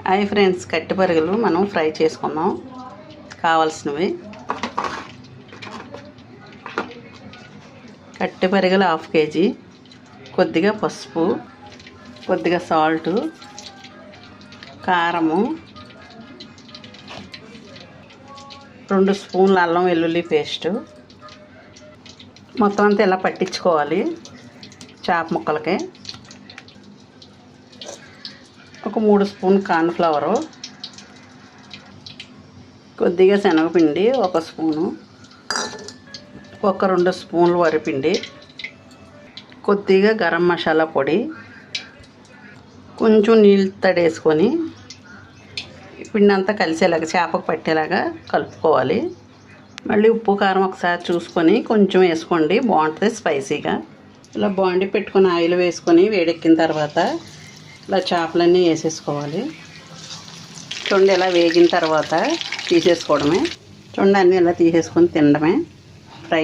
Hi friends, కట్టి పరుగులు మనం ఫ్రై చేసుకుందాం. కావాల్సినవి కట్టి పరుగులు 1/2 kg, కొద్దిగా పసుపు, కొద్దిగా సాల్ట్, కారము, 2 స్పూన్ల అల్లం వెల్లుల్లి పేస్టు. మొత్తం అంతా ఇలా పట్టించుకోవాలి చేప ముక్కలకి. ఒక 3 స్పూన్ కార్న్ఫ్లవరు, కొద్దిగా శనగపిండి 1 స్పూను, ఒక 2 స్పూన్లు వరిపిండి, కొద్దిగా గరం మసాలా పొడి, కొంచెం నీళ్ళు తడేసుకొని పిండి అంతా కలిసేలాగా చేపకు పట్టేలాగా కలుపుకోవాలి. మళ్ళీ ఉప్పు కారం ఒకసారి చూసుకొని కొంచెం వేసుకోండి, బాగుంటుంది స్పైసీగా. ఇలా బాండి పెట్టుకొని ఆయిల్ వేసుకొని వేడెక్కిన తర్వాత ఇలా చేపలన్నీ వేసేసుకోవాలి. చూడండి, ఇలా వేగిన తర్వాత తీసేసుకోవడమే. చూడండి, అన్నీ ఇలా తీసేసుకొని తినడమే ఫ్రై.